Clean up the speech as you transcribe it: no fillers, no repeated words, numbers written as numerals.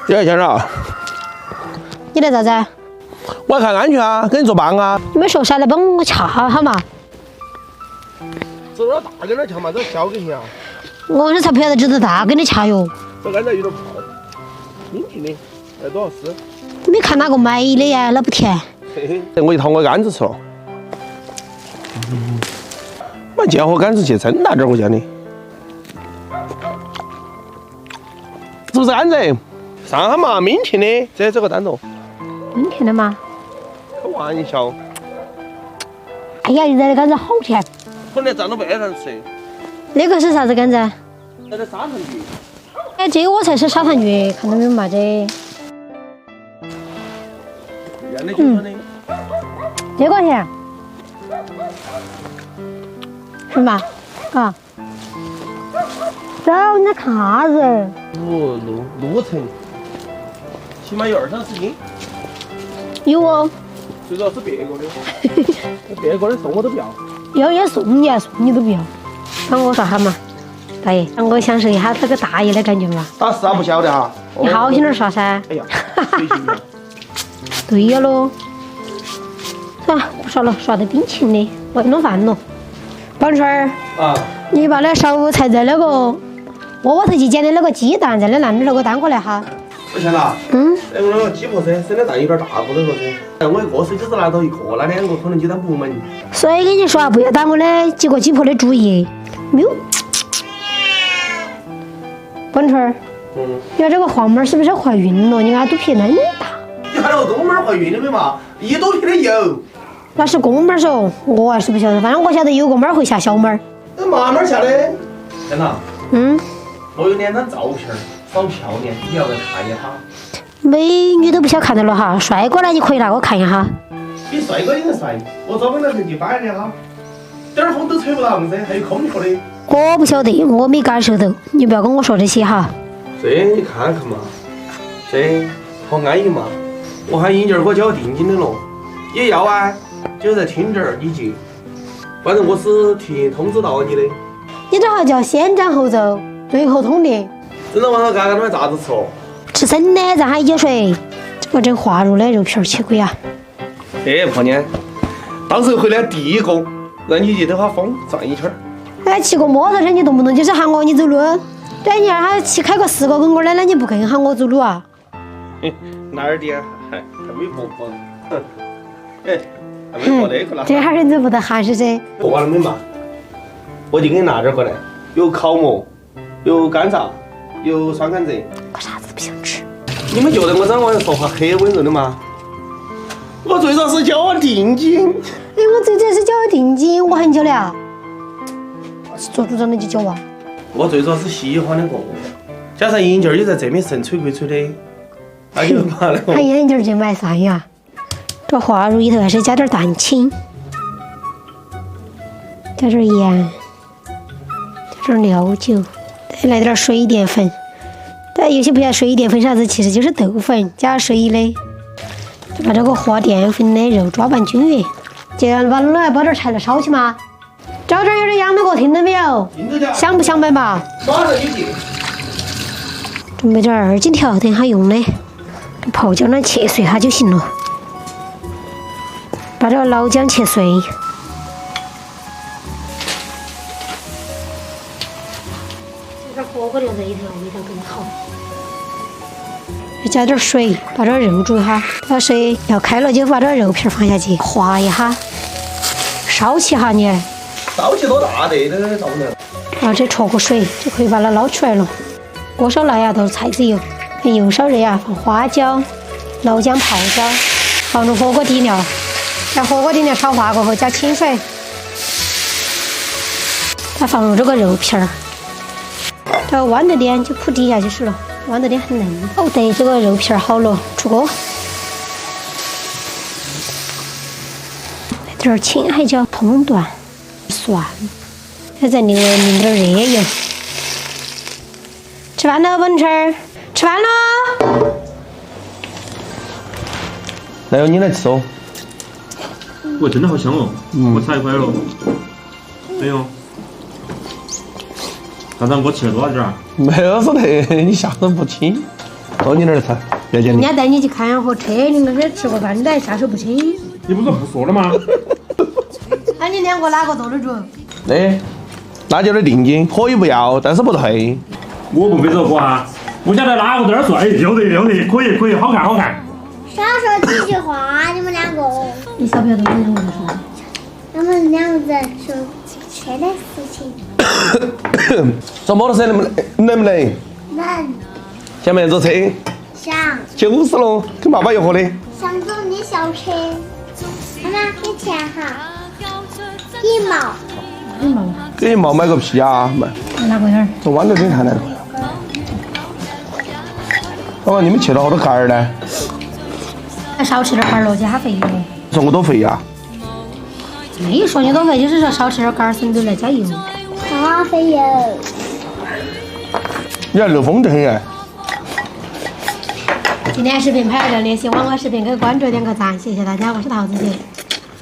2千了。你来咋子？我要看安全啊，给你做伴啊。你们说噻，来帮我掐好嘛。这有点大点儿掐嘛，这小给行啊。我这才不晓得这个大给你掐哟。这甘蔗有点泡，挺甜的，来多少丝？没看哪个买的呀，那不甜。嘿嘿，我一掏我杆子吃了。妈，健活杆子去真大点儿，我讲的。是不是甘蔗？上海嘛，闽甜的，这个单独。很甜的吗？开玩笑。哎呀，你这个杆子好甜。可能站到背上吃。那个是啥子杆子？那个砂糖橘。哎，这个我才是砂糖橘，看到没有嘛？这。原来就是的。这个甜。是嘛？啊。走，你在看啥子？路程，起码有20-30斤。有哦。最主要是别个的，别个的送我都不要。要也送你啊，送你都不要。帮我说哈嘛，大爷，让我享受一下这个大爷的感觉嘛。打死不晓得哈。你好心点说噻。哎呀，随心的。对呀喽。啊，不说了，说得挺勤的，我去弄饭了。宝春儿。啊。你把那烧菜在那个窝头去捡的那个鸡蛋，在那烂那个端过来哈。不行啦。我那个鸡婆噻，生的蛋有点大过头了噻。我一个手就是拿到一个，那2个可能鸡蛋不满意。所以跟你说，不要打我的几个鸡婆的主意。没有。宝春儿。你看这个黄妹儿是不是怀孕了？你看肚皮那么大。你看那个公妹儿怀孕了没嘛？1多皮的有。那是公妹儿嗦，我还是不晓得，反正我晓得有个妹儿会下小妹儿。那妈妹儿下的。天哪。我有2张照片，少漂亮，你要来看一下。美女都不想看到了哈，帅哥呢你可以拿我看一下。比帅哥也帅，我找不到成绩摆的哈，点儿风都吹不到噻，还有空调的。我不晓得，我没感受到，你不要跟我说这些哈。这你看看嘛，这好安逸嘛。我喊英姐给我交定金的了，也要啊，就在听这儿你接。反正我是提通知到你的。你这还叫先斩后奏，最后通牒。真的往上干干点咋子吃哦？吃生的，再喊一节水。这个整化肉的肉片切鬼啊！婆娘，到时候回来第一个让你去兜下风转一圈。哎，骑个摩托车你动不动就是喊我你走路，对你还骑开个4个跟我的，那你不更喊我走路啊？哪儿的还没婆婆，哎，还没婆那个了。这哈人子不得喊是噻？过完了没嘛？我就给你拿点过来，有烤馍，有干炸，有酸甘蔗。我啥子不想吃。你们觉得我这玩意说话很温柔的吗？我最少是交完定金。哎，我最早是交了定金，我很久了啊。是做组长的就交啊。我最主要是喜欢的过，加上银件也在这边神吹鬼吹的，那就麻了。他眼镜就买啥呀？这化肉里头还是加点蛋清，加点盐，加点料酒，再来点水淀粉。但有些不晓得水淀粉啥子，其实就是豆粉加水的。就把这个和淀粉的肉抓拌均匀。接着把卤来包点柴来烧起嘛。找这儿有点秧歌，听到没有？想不想买嘛？马上就进。准备点2斤条，等下用的。泡椒呢切碎它就行了。把这个老姜切碎。这火锅料在里头，味道更好。再加点水，把这肉煮一下。把水要开了就把这肉片放下去，滑一下，烧起哈你。烧起多大的都烧不了。然后再焯个水，就可以把它捞出来了。锅烧辣呀，都是菜籽油，油烧热呀，放花椒、老姜泡椒，放入火锅底料，让火锅底料炒化过后加清水，再放入这个肉片儿，这豌豆点就铺底下就是了，豌豆点很嫩。好的，这个肉片儿好了，出锅。来点青海椒、葱段、蒜，再淋点热油。吃饭了，文春儿，吃饭了。来，你来吃哦。我真的好香哦！我踩坏了。没有。刚才我吃了多少点儿？没有说的，你下手不轻。到你那儿吃，别讲你。人家带你去看火车，你那边吃过饭，你还下手不轻。你不是不说了吗？那你两个哪个坐得住？哎，那就得定金，可以不要，但是不退。我不背这个啊，不晓得哪个在那儿说，哎，有的，可以，好看。少说几句话，你们两个。你晓不晓得我们两个在说？他们两个人说车的事情。坐摩托车能不能？能想不想坐车想？90了，跟爸爸一伙的。想坐你小车，妈妈给钱哈，1毛。1毛。给1毛买个屁啊！买。哪个眼儿？从湾头给看来。爸爸，你们去了好多杆儿呢？少吃点杆儿咯，加肥了。说我多肥呀？没说你多肥，就是说少吃点杆儿，省点来加油。咖啡油。你还漏风得很哎。今天视频拍到这里，喜欢我视频可以关注点个赞，谢谢大家，我是桃子姐。